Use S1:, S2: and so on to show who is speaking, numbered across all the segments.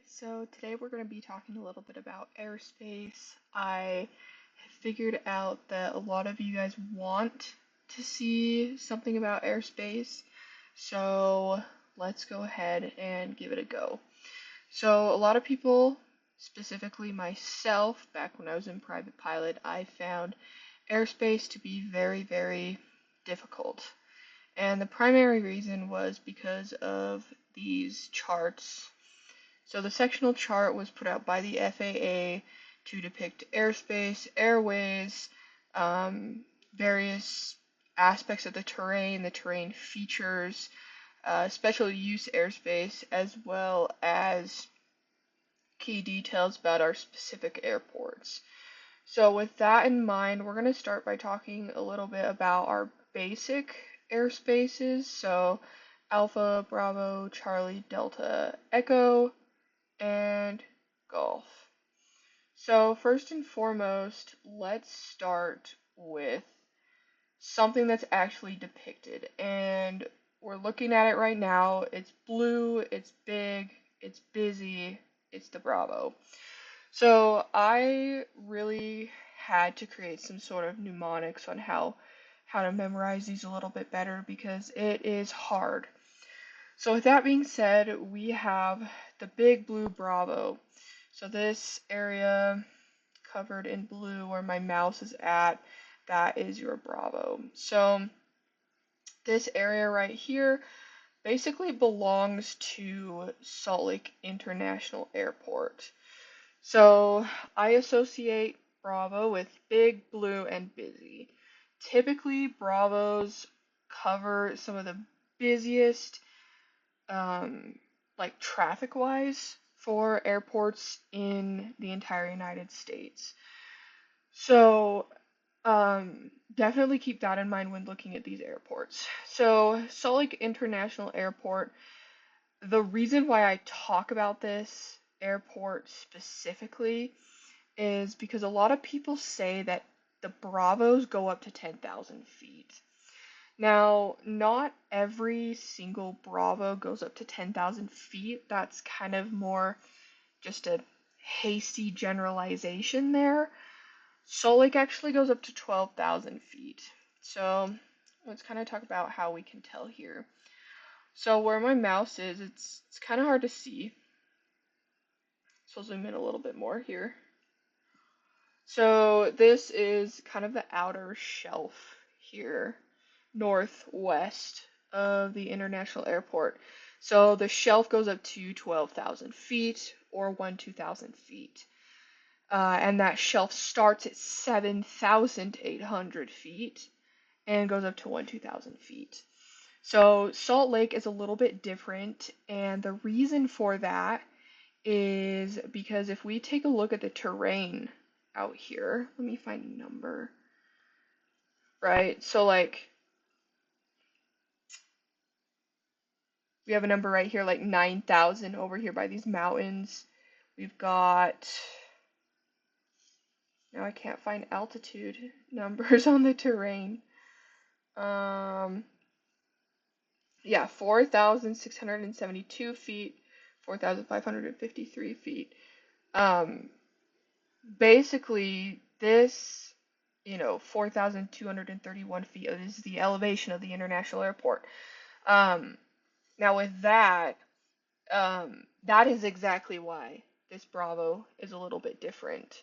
S1: So today we're going to be talking a little bit about airspace. I have figured out that a lot of you guys want to see something about airspace, so let's go ahead and give it a go. So a lot of people, specifically myself, back when I was in private pilot, I found airspace to be very, very difficult. And the primary reason was because of these charts. So the sectional chart was put out by the FAA to depict airspace, airways, various aspects of the terrain features, special use airspace, as well as key details about our specific airports. So with that in mind, we're going to start by talking a little bit about our basic airspaces. So Alpha, Bravo, Charlie, Delta, Echo, and Golf. So first and foremost, let's start with something that's actually depicted. And we're looking at it right now. It's blue, it's big, it's busy, it's the Bravo. So I really had to create some sort of mnemonics on how to memorize these a little bit better because it is hard. So with that being said, we have the big blue Bravo. So this area covered in blue where my mouse is at, that is your Bravo. So this area right here basically belongs to Salt Lake International Airport. So I associate Bravo with big, blue, and busy. Typically, Bravos cover some of the busiest, like traffic-wise, for airports in the entire United States. So definitely keep that in mind when looking at these airports. So Salt Lake International Airport, the reason why I talk about this airport specifically is because a lot of people say that the Bravos go up to 10,000 feet. Now, not every single Bravo goes up to 10,000 feet. That's kind of more just a hasty generalization there. Salt Lake actually goes up to 12,000 feet. So let's kind of talk about how we can tell here. So where my mouse is, it's kind of hard to see. So I'll zoom in a little bit more here. So this is kind of the outer shelf here, northwest of the international airport. So the shelf goes up to 12,000 feet or 2,000 feet. And that shelf starts at 7,800 feet and goes up to 2,000 feet. So Salt Lake is a little bit different, and the reason for that is because if we take a look at the terrain out here, let me find a number, right? So like we have a number right here, like 9,000 over here by these mountains. We've got, now I can't find altitude numbers on the terrain. Yeah, 4,672 feet, 4,553 feet. Um, Basically, this, 4,231 feet is the elevation of the international airport. Um, Now with that, that is exactly why this Bravo is a little bit different.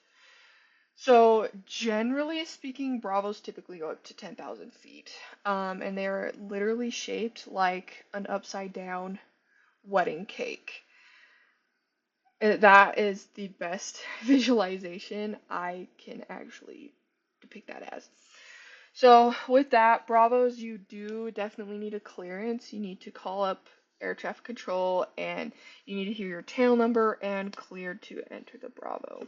S1: So generally speaking, Bravos typically go up to 10,000 feet, and they're literally shaped like an upside down wedding cake. That is the best visualization I can actually depict that as. So with that, Bravos, you do definitely need a clearance. You need to call up air traffic control and you need to hear your tail number and cleared to enter the Bravo.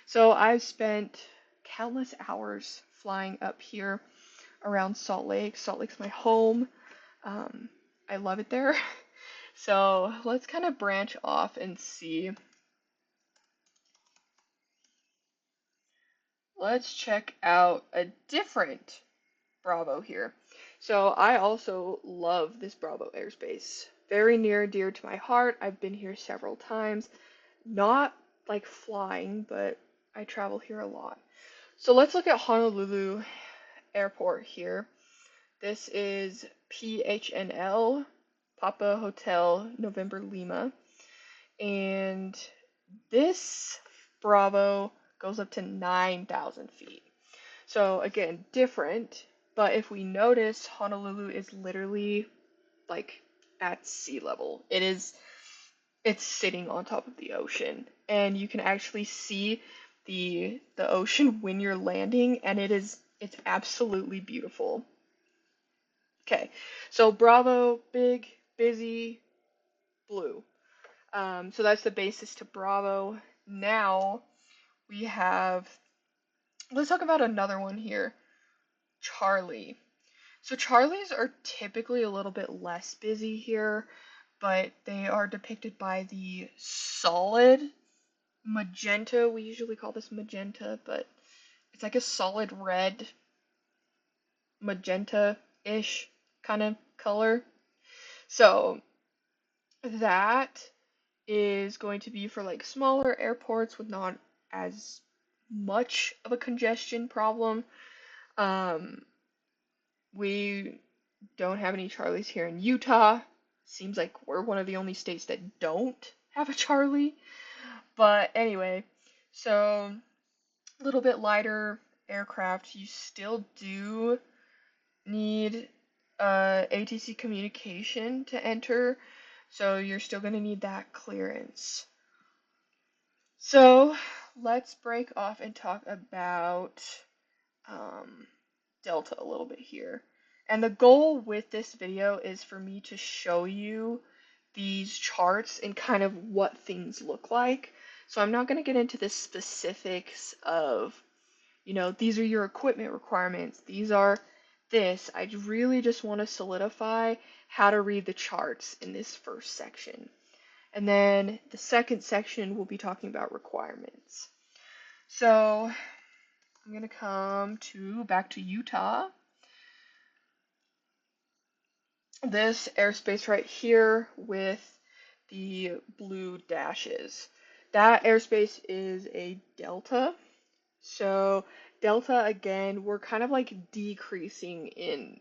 S1: So I've spent countless hours flying up here around Salt Lake. Salt Lake's my home. I love it there. So let's kind of branch off and see. Let's check out a different Bravo here. So I also love this Bravo airspace. Very near and dear to my heart. I've been here several times. not like flying, but I travel here a lot. So let's look at Honolulu Airport here. This is PHNL, Papa Hotel November Lima, and this Bravo goes up to 9,000 feet. So again, different, but if we notice, Honolulu is literally like at sea level. It's sitting on top of the ocean, and you can actually see the ocean when you're landing, and it's absolutely beautiful. Okay, so Bravo, big, busy, blue. So that's the basis to Bravo. Now we have, let's talk about another one here, Charlie. So Charlies are typically a little bit less busy here, but they are depicted by the solid magenta. We usually call this magenta, but it's like a solid red, magenta-ish kind of color. So that is going to be for like smaller airports with not as much of a congestion problem. Um, we don't have any Charlies here in Utah. Seems like we're one of the only states that don't have a Charlie. But anyway, so a little bit lighter aircraft, you still do need ATC communication to enter, so you're still going to need that clearance. So let's break off and talk about Delta a little bit here. And the goal with this video is for me to show you these charts and kind of what things look like. So I'm not going to get into the specifics of, these are your equipment requirements. These are this. I really just want to solidify how to read the charts in this first section. And then the second section will be talking about requirements. So I'm going to come back to Utah. This airspace right here with the blue dashes. That airspace is a delta. So delta, again, we're kind of like decreasing in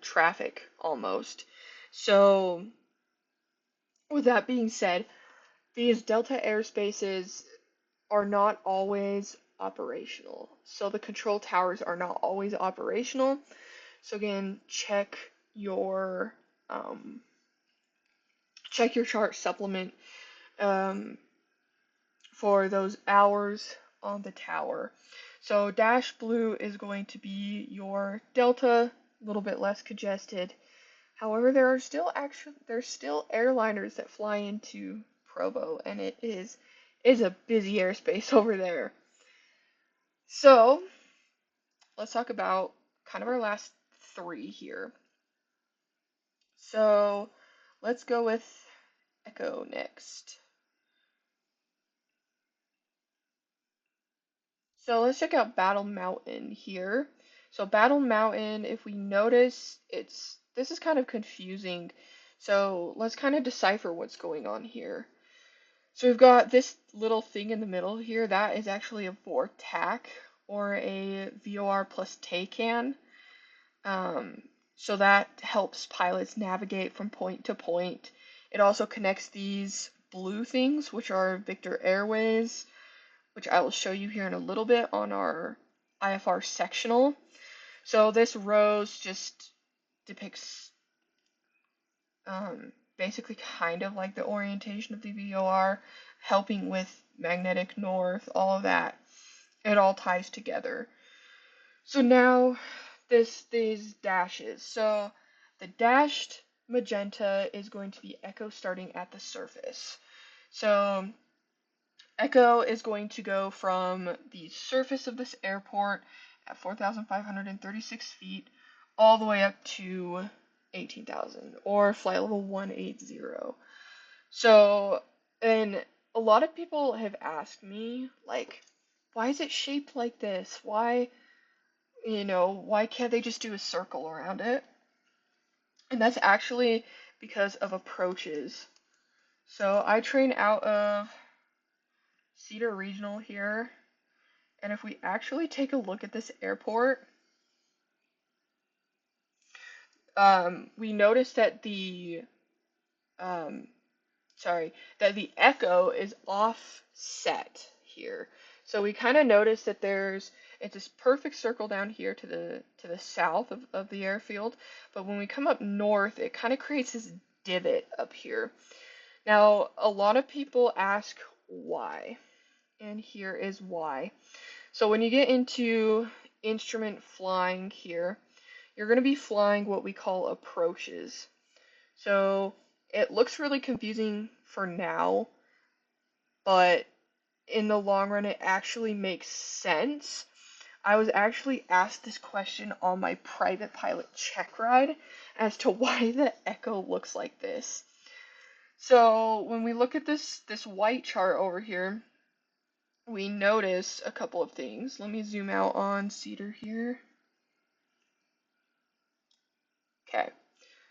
S1: traffic almost. So with that being said, these delta airspaces are not always operational. So the control towers are not always operational. So again, check your chart supplement for those hours on the tower. So dash blue is going to be your delta, a little bit less congested. However, there's still airliners that fly into Provo, and it is a busy airspace over there. So let's talk about kind of our last three here. So let's go with Echo next. So let's check out Battle Mountain here. So Battle Mountain, if we notice, this is kind of confusing. So let's kind of decipher what's going on here. So we've got this little thing in the middle here. That is actually a VORTAC, or a VOR plus TACAN. So that helps pilots navigate from point to point. It also connects these blue things, which are Victor Airways, which I will show you here in a little bit on our IFR sectional. So this rose just depicts basically kind of like the orientation of the VOR, helping with magnetic north, all of that. It all ties together. So now these dashes. So the dashed magenta is going to be Echo starting at the surface. So Echo is going to go from the surface of this airport at 4,536 feet all the way up to 18,000, or flight level 180. So, and a lot of people have asked me, like, why is it shaped like this? Why can't they just do a circle around it? And that's actually because of approaches. So I train out of Cedar Regional here, and if we actually take a look at this airport, we notice that um, the echo is offset here. So we kind of notice that it's this perfect circle down here to the south of the airfield, but when we come up north, it kind of creates this divot up here. Now, a lot of people ask why, and here is why. So when you get into instrument flying here, you're going to be flying what we call approaches. So it looks really confusing for now, but in the long run, it actually makes sense. I was actually asked this question on my private pilot check ride as to why the echo looks like this. So when we look at this white chart over here, we notice a couple of things. Let me zoom out on Cedar here. Okay.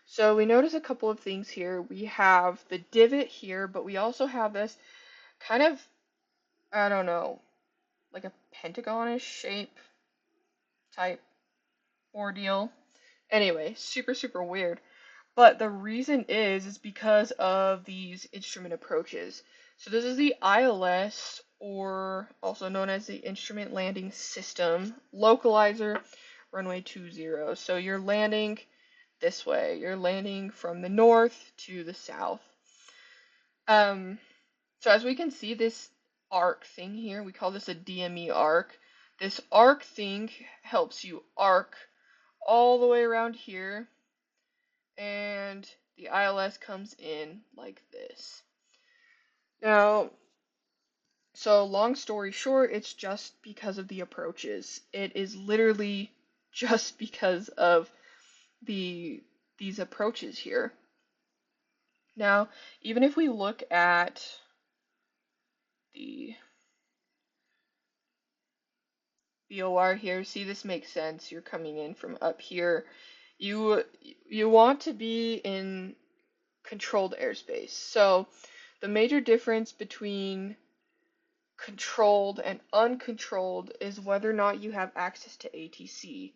S1: So we notice a couple of things here. We have the divot here, but we also have this kind of, I don't know, like a pentagonish shape type ordeal. Anyway, super, super weird. But the reason is because of these instrument approaches. So this is the ILS, or also known as the Instrument Landing System, localizer, runway 20. So you're landing this way. You're landing from the north to the south. So as we can see, this arc thing here, we call this a DME arc. This arc thing helps you arc all the way around here, and the ILS comes in like this. Now, so long story short, it's just because of the approaches. It is literally just because of these approaches here. Now, even if we look at the VOR here, see, this makes sense. You're coming in from up here. You want to be in controlled airspace. So the major difference between controlled and uncontrolled is whether or not you have access to ATC.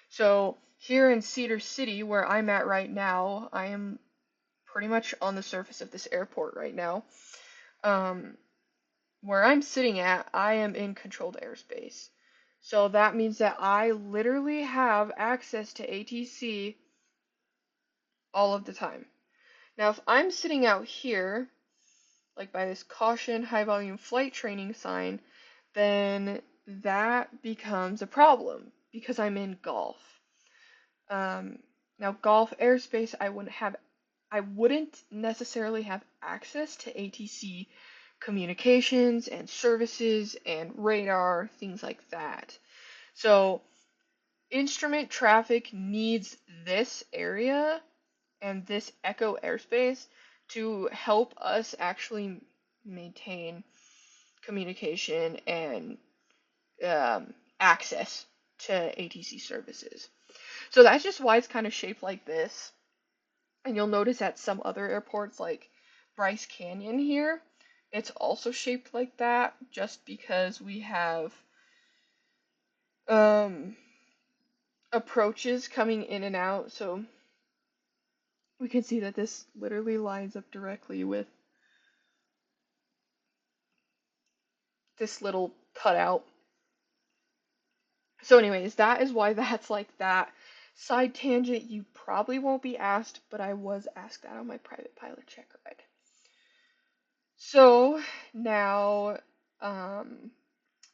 S1: So here in Cedar City, where I'm at right now, I am pretty much on the surface of this airport right now. Where I'm sitting at, I am in controlled airspace. So that means that I literally have access to ATC all of the time. Now, if I'm sitting out here, like by this caution high volume flight training sign, then that becomes a problem because I'm in Gulf. Now Gulf airspace, I wouldn't necessarily have access to ATC communications and services and radar, things like that. So instrument traffic needs this area and this echo airspace to help us actually maintain communication and access to ATC services. So that's just why it's kind of shaped like this. And you'll notice at some other airports like Bryce Canyon here, it's also shaped like that just because we have approaches coming in and out. So we can see that this literally lines up directly with this little cutout. So anyways, that is why that's like that. Side tangent, you probably won't be asked, but I was asked that on my private pilot check ride. So now,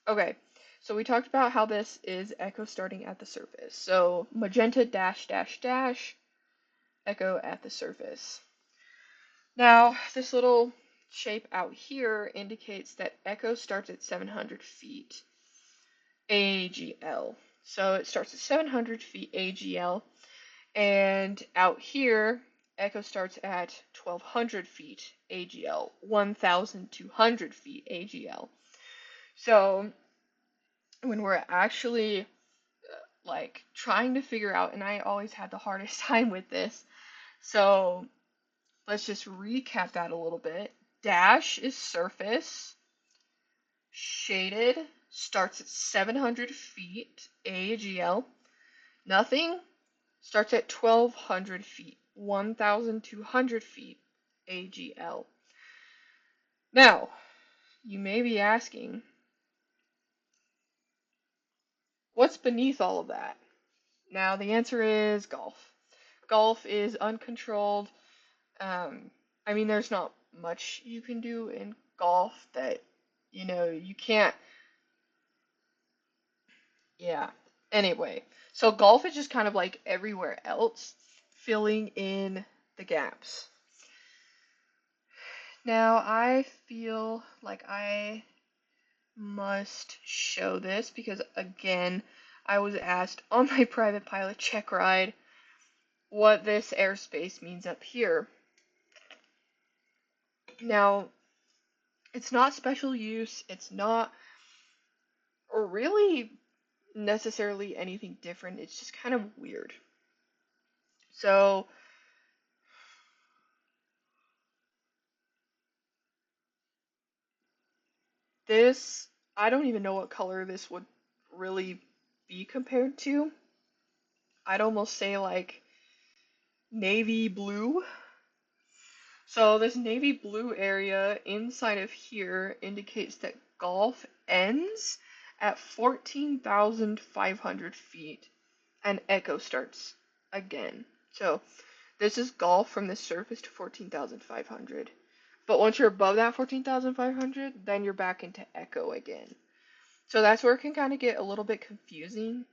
S1: okay, so we talked about how this is echo starting at the surface. So magenta dash dash dash, echo at the surface. Now, this little shape out here indicates that echo starts at 700 feet AGL. So it starts at 700 feet AGL, and out here, echo starts at 1200 feet AGL, 1200 feet AGL. So when we're actually like trying to figure out, and I always had the hardest time with this, so let's just recap that a little bit. Dash is surface. Shaded starts at 700 feet, AGL. Nothing starts at 1,200 feet, 1,200 feet, AGL. Now, you may be asking, what's beneath all of that? Now, the answer is golf. Golf is uncontrolled. I mean, there's not much you can do in golf that, you can't. Yeah. Anyway, so golf is just kind of like everywhere else, filling in the gaps. Now, I feel like I must show this because, again, I was asked on my private pilot check ride what this airspace means up here. Now, it's not special use, it's not really necessarily anything different, it's just kind of weird. So, this, I don't even know what color this would really be compared to. I'd almost say like navy blue. So this navy blue area inside of here indicates that golf ends at 14,500 feet and echo starts again. So this is golf from the surface to 14,500. But once you're above that 14,500, then you're back into echo again. So that's where it can kind of get a little bit confusing.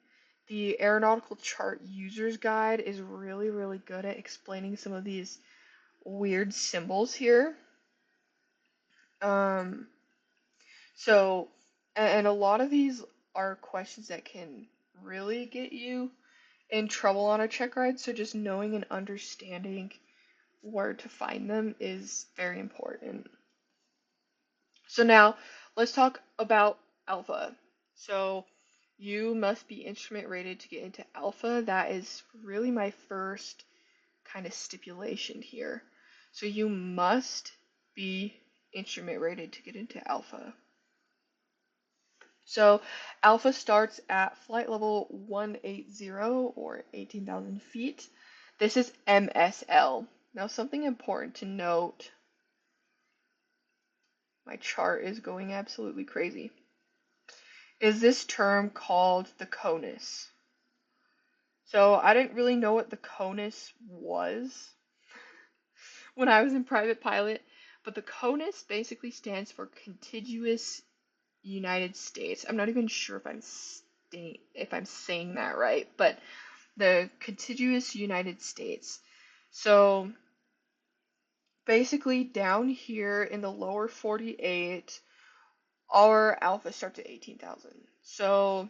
S1: The Aeronautical Chart User's Guide is really, really good at explaining some of these weird symbols here. So, and a lot of these are questions that can really get you in trouble on a check ride, so just knowing and understanding where to find them is very important. So now, let's talk about alpha. So, you must be instrument rated to get into alpha. That is really my first kind of stipulation here. So you must be instrument rated to get into alpha. So alpha starts at flight level 180 or 18,000 feet. This is MSL. Now something important to note, my chart is going absolutely crazy, is this term called the CONUS. So I didn't really know what the CONUS was when I was in private pilot, but the CONUS basically stands for Contiguous United States. I'm not even sure if I'm saying that right, but the Contiguous United States. So basically down here in the lower 48, our alpha starts at 18,000. So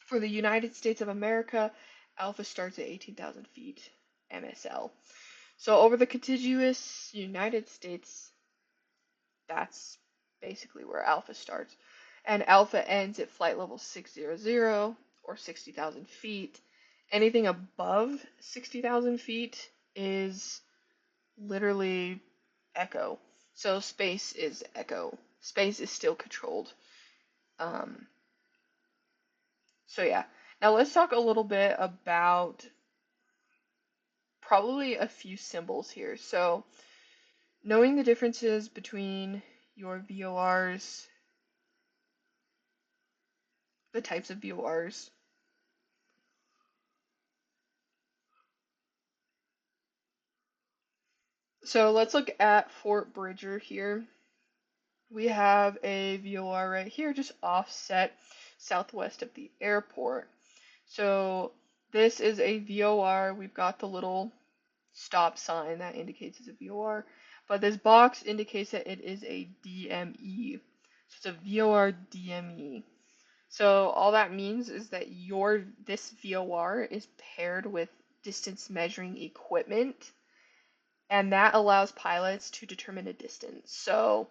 S1: for the United States of America, alpha starts at 18,000 feet, MSL. So over the contiguous United States, that's basically where alpha starts. And alpha ends at flight level 600 or 60,000 feet. Anything above 60,000 feet is literally echo. So space is echo. Space is still controlled. So yeah. Now let's talk a little bit about probably a few symbols here. So knowing the differences between your VORs, the types of VORs. So let's look at Fort Bridger here. We have a VOR right here, just offset southwest of the airport. So this is a VOR. We've got the little stop sign that indicates it's a VOR, but this box indicates that it is a DME. So it's a VOR DME. So all that means is that this VOR is paired with distance measuring equipment, and that allows pilots to determine a distance. So,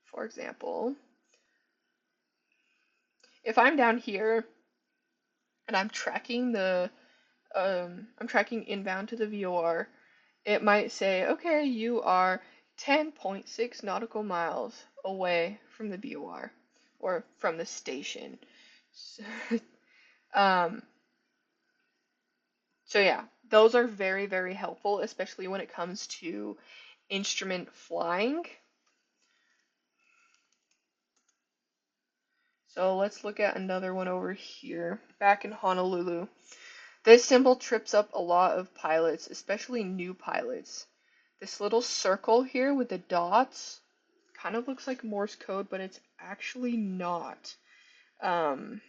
S1: for example, if I'm down here and I'm tracking inbound to the VOR, It might say, okay, you are 10.6 nautical miles away from the VOR or from the station. So, um, so yeah, those are very, very helpful, especially when it comes to instrument flying. So let's look at another one over here, back in Honolulu. This symbol trips up a lot of pilots, especially new pilots. This little circle here with the dots kind of looks like Morse code, but it's actually not. Um,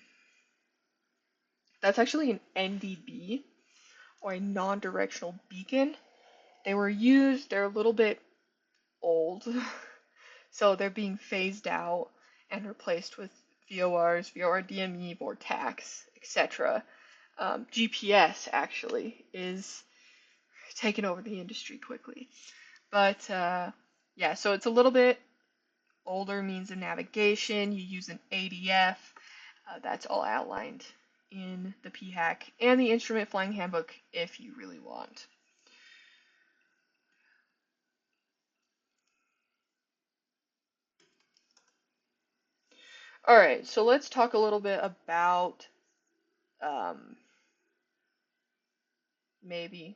S1: that's actually an NDB, or a non-directional beacon. They were used, they're a little bit old, so they're being phased out and replaced with VORs, VOR DME, VORTAX, etc. GPS actually is taking over the industry quickly. But yeah, so it's a little bit older means of navigation. You use an ADF. That's all outlined in the PHAC and the Instrument Flying Handbook if you really want. Alright, so let's talk a little bit about maybe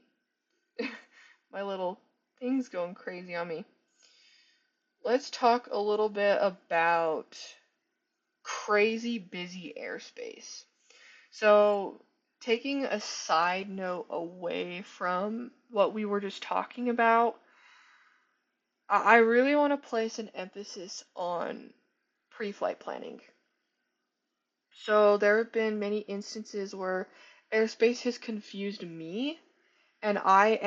S1: my little thing's going crazy on me. Let's talk a little bit about crazy busy airspace. So, taking a side note away from what we were just talking about, I really want to place an emphasis on pre-flight planning. So, there have been many instances where airspace has confused me, and I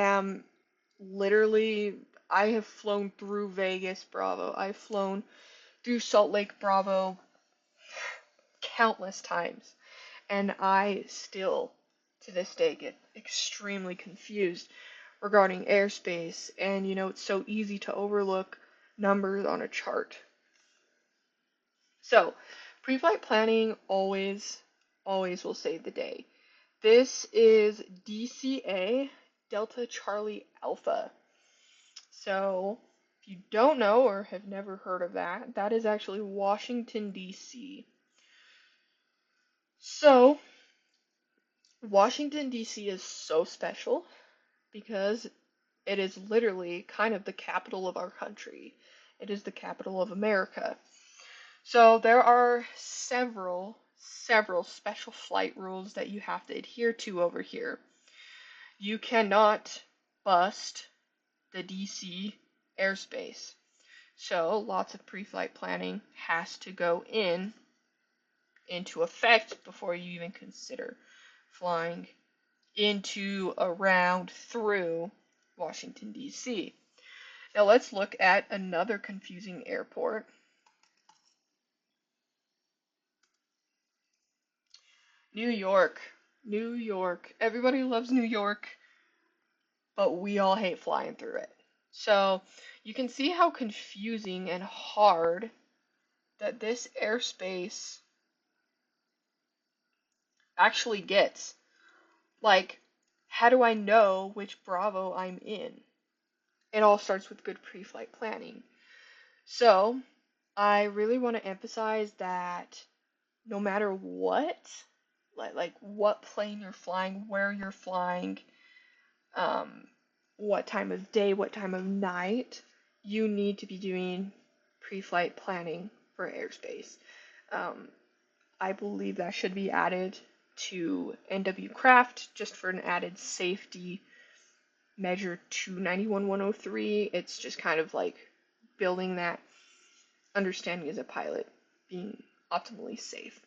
S1: have flown through Vegas, Bravo. I've flown through Salt Lake, Bravo countless times. And I still, to this day, get extremely confused regarding airspace. And it's so easy to overlook numbers on a chart. So, pre-flight planning always will save the day. This is DCA, Delta Charlie Alpha. So, if you don't know or have never heard of that, that is actually Washington, D.C. So, Washington, D.C. is so special because it is literally kind of the capital of our country. It is the capital of America. So there are several special flight rules that you have to adhere to over here. You cannot bust the DC airspace. So lots of pre-flight planning has to go into effect before you even consider flying into, around, through Washington, D.C. Now let's look at another confusing airport. New York. New York. Everybody loves New York, but we all hate flying through it. So you can see how confusing and hard that this airspace actually gets. Like, how do I know which Bravo I'm in? It all starts with good pre-flight planning. So, I really want to emphasize that no matter like what plane you're flying, where you're flying, what time of day, what time of night, you need to be doing pre-flight planning for airspace. Um, I believe that should be added to NW Craft just for an added safety measure to 91103. It's just kind of like building that understanding as a pilot, being optimally safe.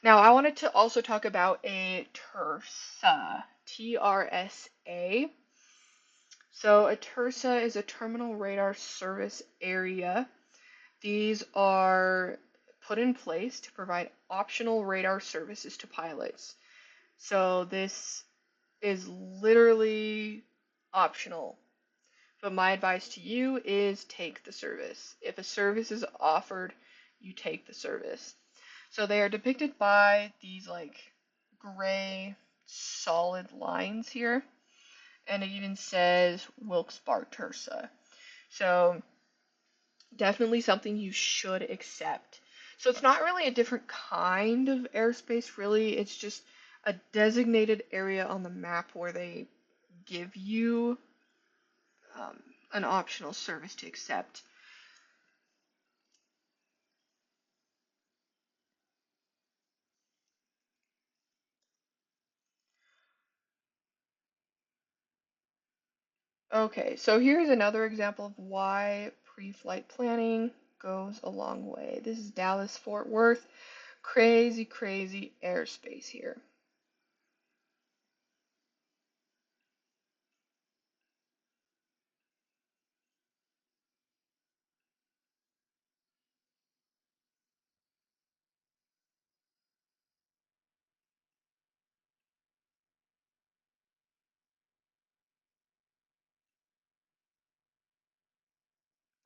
S1: Now, I wanted to also talk about a TRSA, TRSA. So, a TRSA is a Terminal Radar Service Area. These are put in place to provide optional radar services to pilots. So, this is literally optional. But my advice to you is take the service. If a service is offered, you take the service. So they are depicted by these like gray solid lines here. and it even says Wilkes-Barre Tersa. So definitely something you should accept. So it's not really a different kind of airspace, really. It's just a designated area on the map where they give you um, an optional service to accept. Okay, so here's another example of why pre-flight planning goes a long way. This is Dallas Fort Worth. Crazy, crazy airspace here.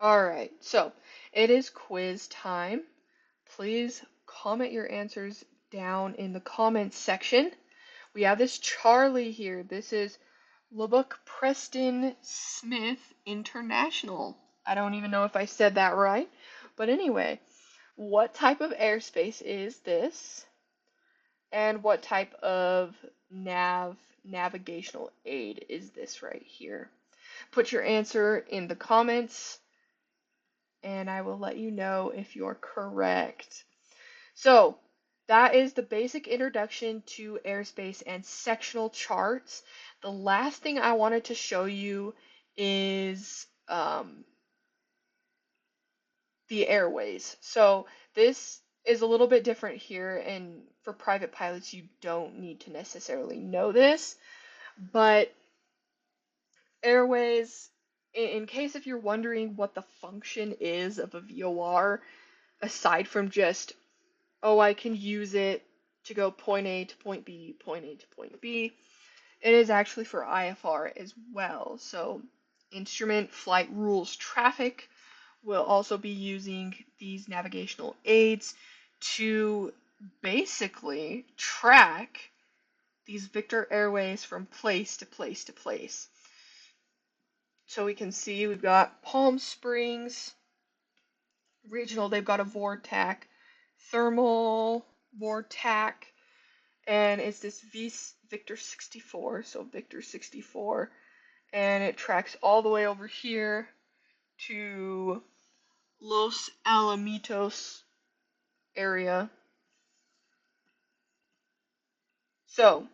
S1: Alright, so it is quiz time. Please comment your answers down in the comments section. We have this Charlie here. This is Lubbock Preston Smith International. I don't even know if I said that right. But anyway, what type of airspace is this? And what type of navigational aid is this right here? Put your answer in the comments and I will let you know if you're correct. So, that is the basic introduction to airspace and sectional charts. The last thing I wanted to show you is the airways. So, this is a little bit different here, and for private pilots, you don't need to necessarily know this, but airways, in case if you're wondering what the function is of a VOR, aside from just, oh, I can use it to go point A to point B, point A to point B, it is actually for IFR as well. So instrument flight rules traffic will also be using these navigational aids to basically track these Victor Airways from place to place to place. So we can see we've got Palm Springs Regional, they've got a VORTAC, Thermal, VORTAC, and it's this Victor 64, so Victor 64, and it tracks all the way over here to Los Alamitos area. So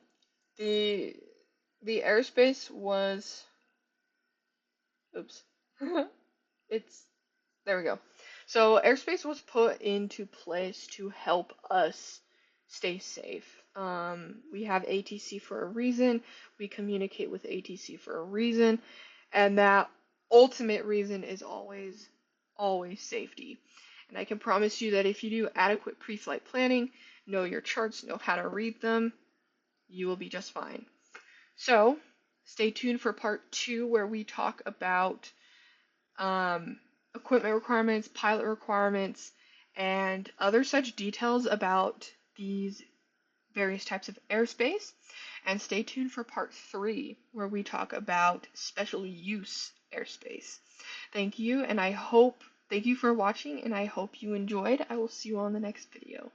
S1: the airspace was, oops, it's, there we go. So airspace was put into place to help us stay safe. We have ATC for a reason. We communicate with ATC for a reason, and that ultimate reason is always safety. And I can promise you that if you do adequate pre-flight planning, know your charts, know how to read them, you will be just fine. So stay tuned for part 2 where we talk about equipment requirements, pilot requirements, and other such details about these various types of airspace. And stay tuned for part 3, where we talk about special use airspace. Thank you for watching, and I hope you enjoyed. I will see you on the next video.